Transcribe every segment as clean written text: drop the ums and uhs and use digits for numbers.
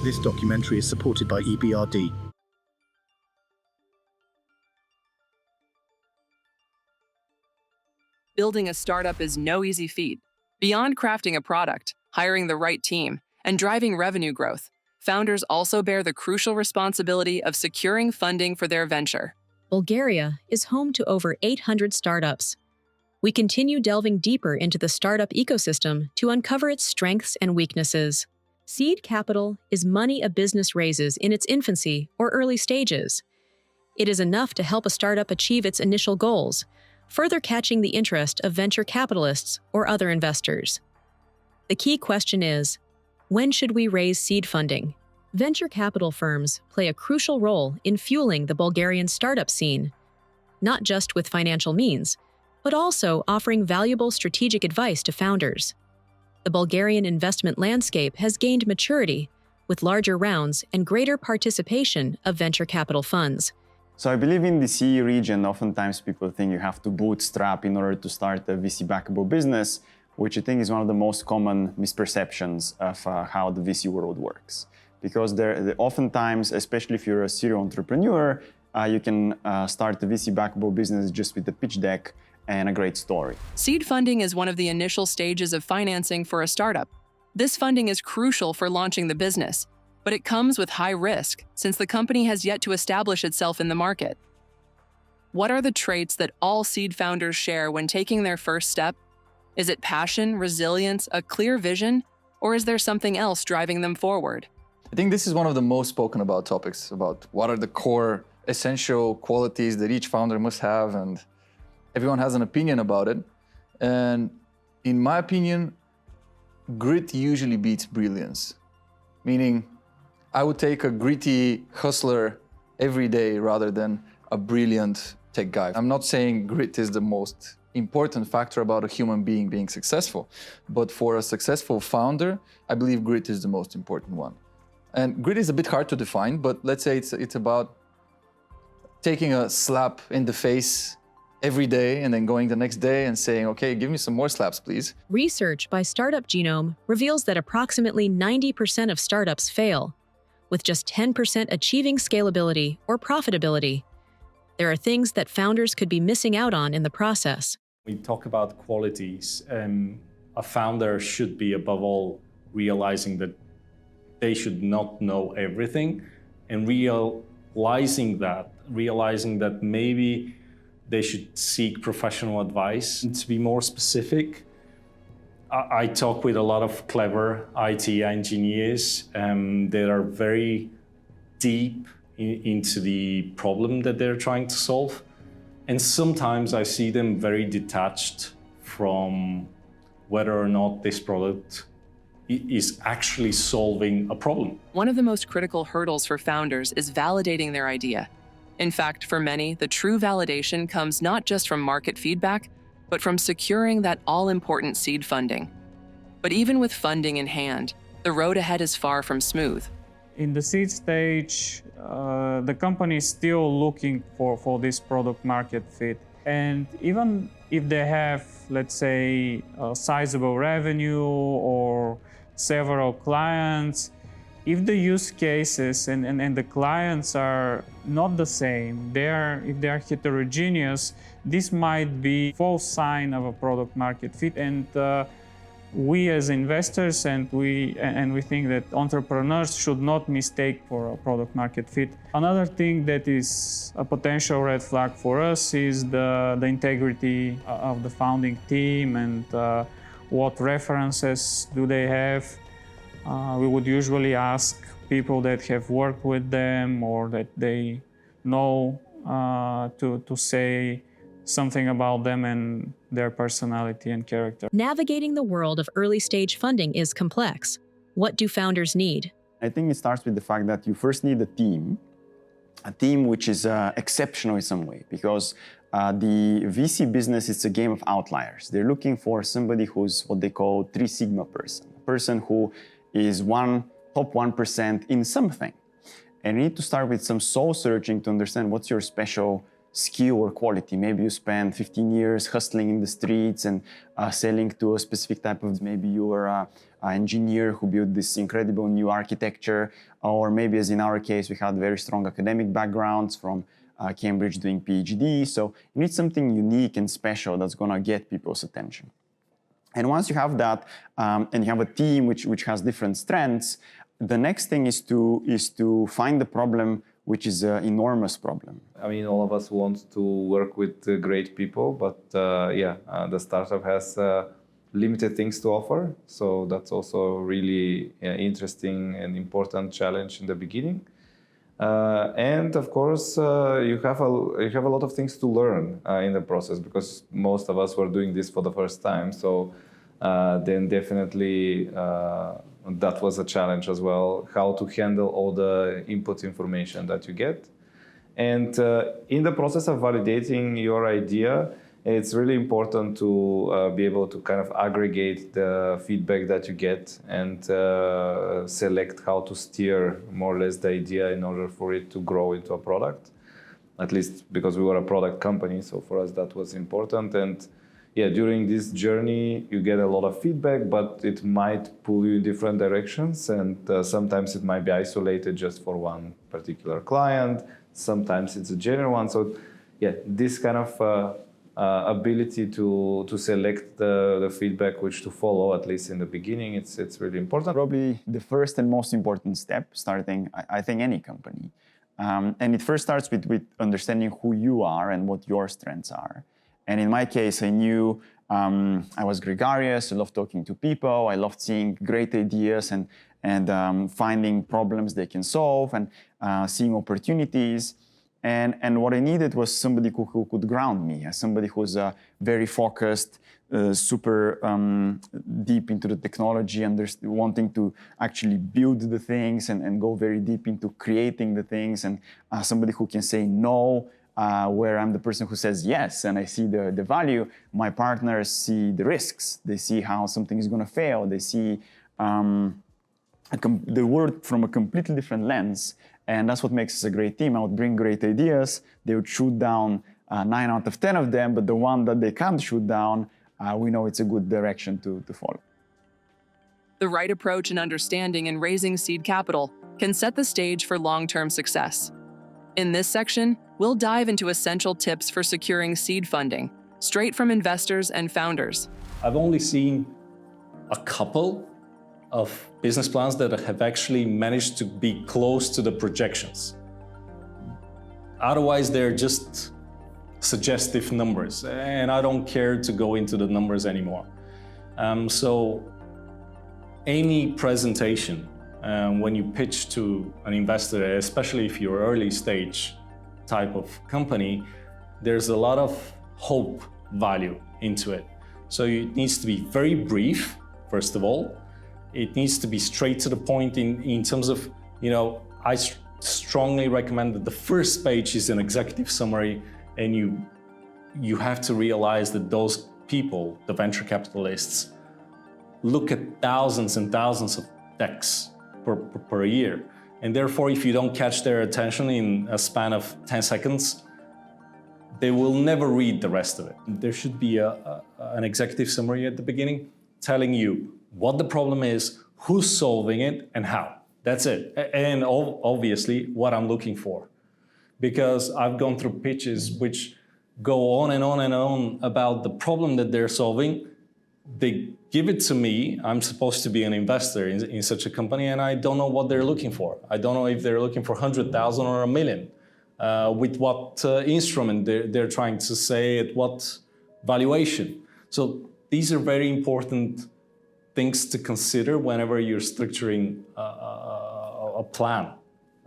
This documentary is supported by EBRD. Building a startup is no easy feat. Beyond crafting a product, hiring the right team, and driving revenue growth, founders also bear the crucial responsibility of securing funding for their venture. Bulgaria is home to over 800 startups. We continue delving deeper into the startup ecosystem to uncover its strengths and weaknesses. Seed capital is money a business raises in its infancy or early stages. It is enough to help a startup achieve its initial goals, further catching the interest of venture capitalists or other investors. The key question is, when should we raise seed funding? Venture capital firms play a crucial role in fueling the Bulgarian startup scene, not just with financial means, but also offering valuable strategic advice to founders. The Bulgarian investment landscape has gained maturity, with larger rounds and greater participation of venture capital funds. So I believe in the CE region, oftentimes people think you have to bootstrap in order to start a VC-backable business, which I think is one of the most common misperceptions of how the VC world works. Because oftentimes, especially if you're a serial entrepreneur, you can start a VC-backable business just with a pitch deck and a great story. Seed funding is one of the initial stages of financing for a startup. This funding is crucial for launching the business, but it comes with high risk since the company has yet to establish itself in the market. What are the traits that all seed founders share when taking their first step? Is it passion, resilience, a clear vision, or is there something else driving them forward? I think this is one of the most spoken about topics, about what are the core essential qualities that each founder must have, and everyone has an opinion about it. And in my opinion, grit usually beats brilliance. Meaning, I would take a gritty hustler every day rather than a brilliant tech guy. I'm not saying grit is the most important factor about a human being successful, but for a successful founder, I believe grit is the most important one. And grit is a bit hard to define, but let's say it's about taking a slap in the face every day and then going the next day and saying, okay, give me some more slaps, please. Research by Startup Genome reveals that approximately 90% of startups fail, with just 10% achieving scalability or profitability. There are things that founders could be missing out on in the process. We talk about qualities. A founder should be, above all, realizing that they should not know everything, and realizing that maybe they should seek professional advice. And to be more specific, I talk with a lot of clever IT engineers that are very deep into the problem that they're trying to solve. And sometimes I see them very detached from whether or not this product is actually solving a problem. One of the most critical hurdles for founders is validating their idea. In fact, for many, the true validation comes not just from market feedback, but from securing that all-important seed funding. But even with funding in hand, the road ahead is far from smooth. In the seed stage, the company is still looking for this product market fit. And even if they have, let's say, a sizable revenue or several clients, if the use cases and the clients are not the same, if they are heterogeneous, this might be a false sign of a product market fit. And we as investors and we think that entrepreneurs should not mistake for a product market fit. Another thing that is a potential red flag for us is the integrity of the founding team and what references do they have. We would usually ask people that have worked with them or that they know to say something about them and their personality and character. Navigating the world of early-stage funding is complex. What do founders need? I think it starts with the fact that you first need a team which is exceptional in some way, because the VC business is a game of outliers. They're looking for somebody who's what they call 3 Sigma person, a person who is top 1% in something. And you need to start with some soul searching to understand what's your special skill or quality. Maybe you spend 15 years hustling in the streets and selling to a specific type of, maybe you are an engineer who built this incredible new architecture, or maybe as in our case, we had very strong academic backgrounds from Cambridge doing PhD. So you need something unique and special that's gonna get people's attention. And once you have that, and you have a team which has different strengths, the next thing is to find the problem, which is an enormous problem. I mean, all of us want to work with great people, but the startup has limited things to offer. So that's also a really interesting and important challenge in the beginning. And of course, you have a lot of things to learn in the process, because most of us were doing this for the first time. So then definitely that was a challenge as well, how to handle all the input information that you get. And in the process of validating your idea, it's really important to be able to kind of aggregate the feedback that you get and select how to steer more or less the idea in order for it to grow into a product. At least because we were a product company, so for us that was important. And yeah, during this journey, you get a lot of feedback, but it might pull you in different directions. And sometimes it might be isolated just for one particular client. Sometimes it's a general one. So yeah, this kind of ability to select the feedback which to follow, at least in the beginning, it's really important. Probably the first and most important step starting, I think, any company. And it first starts with understanding who you are and what your strengths are. And in my case, I knew I was gregarious, I loved talking to people, I loved seeing great ideas and finding problems they can solve and seeing opportunities. And what I needed was somebody who could ground me, somebody who's very focused, super deep into the technology, and wanting to actually build the things and go very deep into creating the things, and somebody who can say no, where I'm the person who says yes, and I see the value. My partners see the risks. They see how something is going to fail. They see the world from a completely different lens. And that's what makes us a great team. I would bring great ideas. They would shoot down 9 out of 10 of them, but the one that they can't shoot down, we know it's a good direction to follow. The right approach and understanding in raising seed capital can set the stage for long-term success. In this section, we'll dive into essential tips for securing seed funding, straight from investors and founders. I've only seen a couple of business plans that have actually managed to be close to the projections. Otherwise, they're just suggestive numbers, and I don't care to go into the numbers anymore. So any presentation, when you pitch to an investor, especially if you're early stage type of company, there's a lot of hope value into it. So it needs to be very brief, first of all. It needs to be straight to the point in terms of, I strongly recommend that the first page is an executive summary, and you have to realize that those people, the venture capitalists, look at thousands and thousands of decks per year. And therefore, if you don't catch their attention in a span of 10 seconds, they will never read the rest of it. There should be an executive summary at the beginning telling you what the problem is, who's solving it, and how. That's it. And obviously, what I'm looking for. Because I've gone through pitches which go on and on and on about the problem that they're solving. They give it to me. I'm supposed to be an investor in such a company, and I don't know what they're looking for. I don't know if they're looking for 100,000 or 1 million. With what instrument they're trying to say, at what valuation. So these are very important things to consider whenever you're structuring a plan,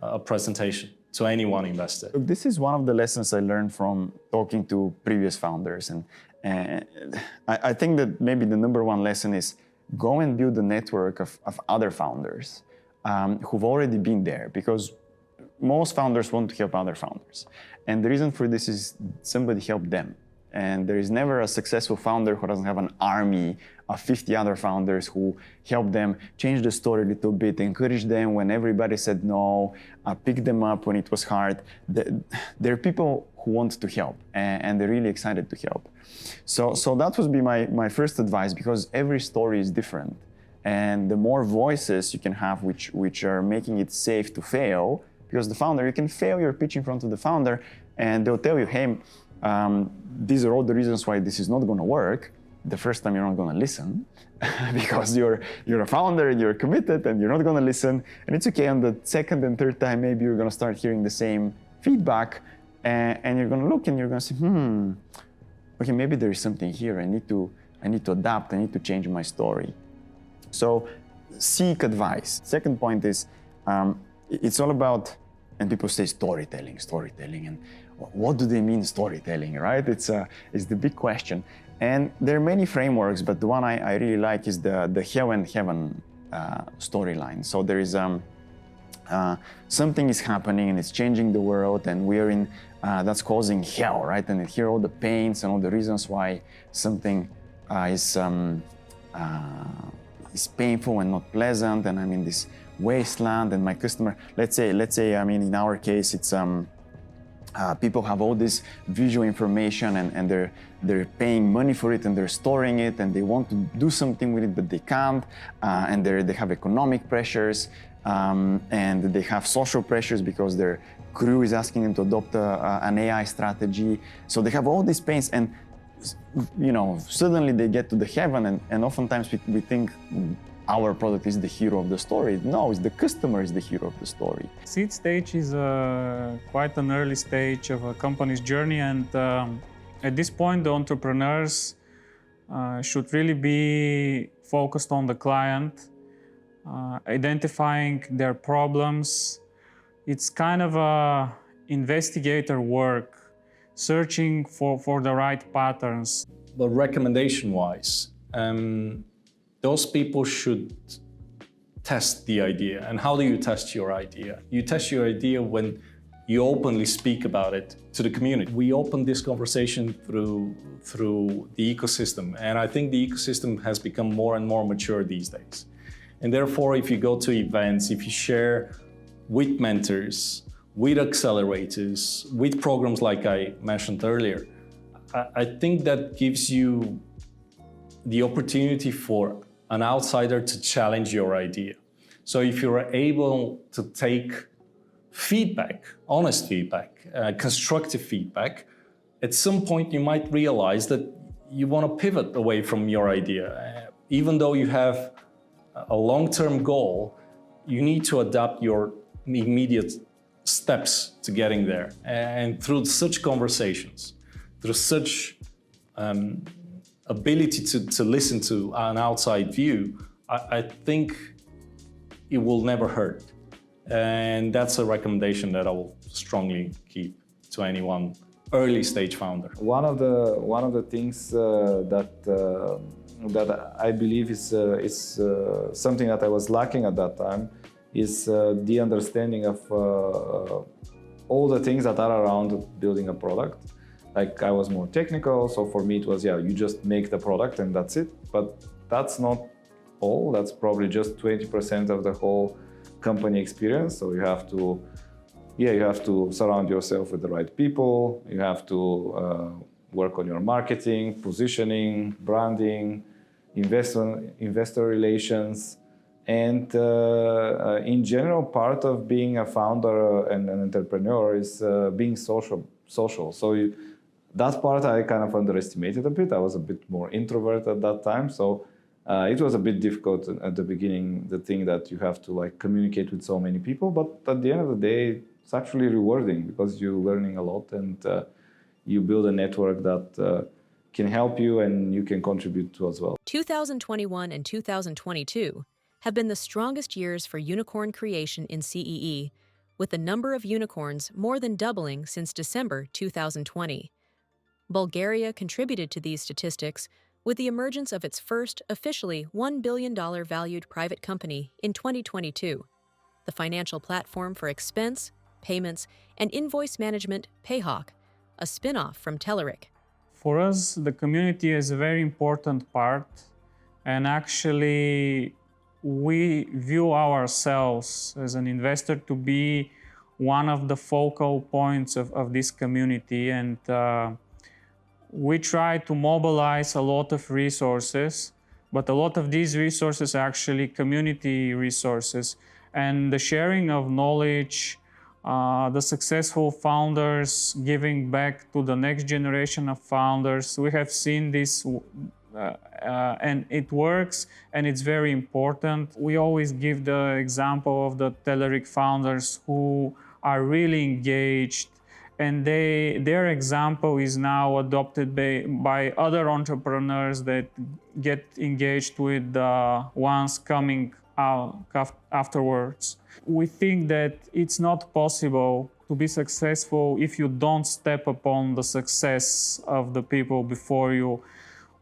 a presentation to any one investor. This is one of the lessons I learned from talking to previous founders. And I think that maybe the number one lesson is go and build a network of other founders who've already been there, because most founders want to help other founders. And the reason for this is somebody helped them. And there is never a successful founder who doesn't have an army of 50 other founders who help them change the story a little bit, encourage them when everybody said no, pick them up when it was hard. There are people who want to help, and they're really excited to help. So that would be my first advice, because every story is different. And the more voices you can have which are making it safe to fail, because the founder, you can fail your pitch in front of the founder and they'll tell you, hey, these are all the reasons why this is not going to work. The first time you're not going to listen because you're a founder and you're committed and you're not going to listen. And it's okay. On the second and third time, maybe you're going to start hearing the same feedback and you're going to look and you're going to say, okay, maybe there is something here. I need to adapt. I need to change my story. So seek advice. Second point is, it's all about, and people say storytelling, and what do they mean storytelling, right? It's the big question. And there are many frameworks, but the one I really like is the hell and heaven storyline. So there is something is happening and it's changing the world, and we're in, that's causing hell, right? And here are all the pains and all the reasons why something is painful and not pleasant, and I'm in this wasteland, and my customer, let's say, I mean, in our case, it's people have all this visual information and they're paying money for it and they're storing it and they want to do something with it, but they can't, and they have economic pressures, and they have social pressures because their crew is asking them to adopt an AI strategy. So they have all these pains, and suddenly they get to the heaven, and oftentimes we think our product is the hero of the story. No, it's the customer is the hero of the story. Seed stage is quite an early stage of a company's journey, and at this point, the entrepreneurs should really be focused on the client, identifying their problems. It's kind of a investigator work, searching for the right patterns. But recommendation-wise, those people should test the idea. And how do you test your idea? You test your idea when you openly speak about it to the community. We opened this conversation through the ecosystem, and I think the ecosystem has become more and more mature these days. And therefore, if you go to events, if you share with mentors, with accelerators, with programs like I mentioned earlier, I think that gives you the opportunity for an outsider to challenge your idea. So if you're able to take feedback, honest feedback, constructive feedback, at some point you might realize that you want to pivot away from your idea. Even though you have a long-term goal, you need to adapt your immediate steps to getting there. And through such conversations, through such ability to listen to an outside view, I think it will never hurt. And that's a recommendation that I will strongly keep to anyone early stage founder. One of the things that I believe is something that I was lacking at that time is the understanding of all the things that are around building a product. Like, I was more technical, so for me it was, you just make the product and that's it. But that's not all. That's probably just 20% of the whole company experience. So you have to surround yourself with the right people. You have to work on your marketing, positioning, branding, investor relations. And in general, part of being a founder and an entrepreneur is being social. So that part I kind of underestimated a bit. I was a bit more introvert at that time. So it was a bit difficult at the beginning, the thing that you have to communicate with so many people. But at the end of the day, it's actually rewarding because you're learning a lot and you build a network that can help you and you can contribute to as well. 2021 and 2022 have been the strongest years for unicorn creation in CEE, with the number of unicorns more than doubling since December 2020. Bulgaria contributed to these statistics with the emergence of its first officially $1 billion valued private company in 2022, the financial platform for expense, payments, and invoice management Payhawk, a spin-off from Telerik. For us, the community is a very important part, and actually we view ourselves as an investor to be one of the focal points of this community, and we try to mobilize a lot of resources, but a lot of these resources are actually community resources, and the sharing of knowledge, the successful founders giving back to the next generation of founders. We have seen this and it works, and it's very important. We always give the example of the Tenyks founders who are really engaged, and their example is now adopted by other entrepreneurs that get engaged with the ones coming out afterwards. We think that it's not possible to be successful if you don't step upon the success of the people before you,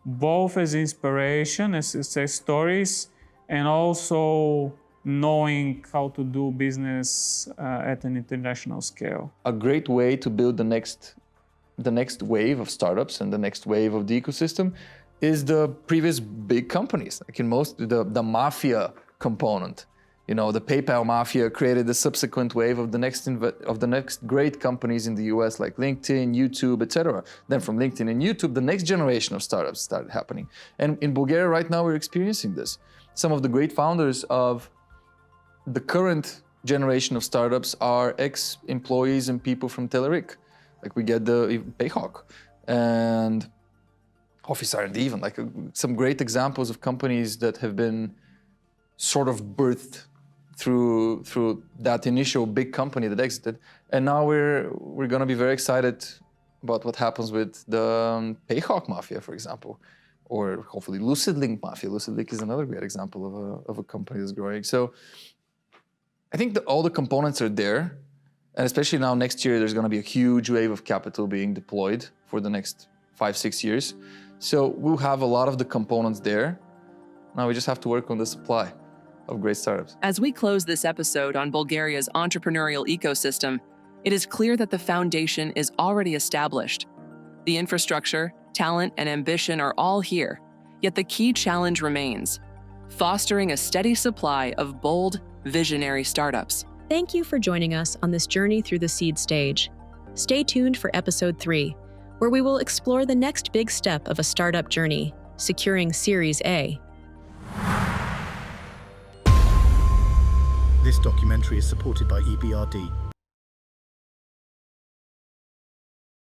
both as inspiration, as success stories, and also knowing how to do business at an international scale. A great way to build the next wave of startups and the next wave of the ecosystem is the previous big companies. Like in most, the mafia component. You know, the PayPal mafia created the subsequent wave of the next great companies in the US, like LinkedIn, YouTube, etc. Then from LinkedIn and YouTube, the next generation of startups started happening. And in Bulgaria right now, we're experiencing this. Some of the great founders of the current generation of startups are ex-employees and people from Tenyks. Like we get the Payhawk and Office R&D even, like some great examples of companies that have been sort of birthed through that initial big company that exited. And now we're going to be very excited about what happens with the Payhawk Mafia, for example, or hopefully LucidLink Mafia. LucidLink is another great example of a company that's growing. So I think that all the components are there. And especially now next year, there's going to be a huge wave of capital being deployed for the next 5-6 years. So we'll have a lot of the components there. Now we just have to work on the supply of great startups. As we close this episode on Bulgaria's entrepreneurial ecosystem, it is clear that the foundation is already established. The infrastructure, talent, and ambition are all here, yet the key challenge remains: fostering a steady supply of bold, visionary startups. Thank you for joining us on this journey through the seed stage. Stay tuned for episode 3, where we will explore the next big step of a startup journey, securing Series A. This documentary is supported by EBRD.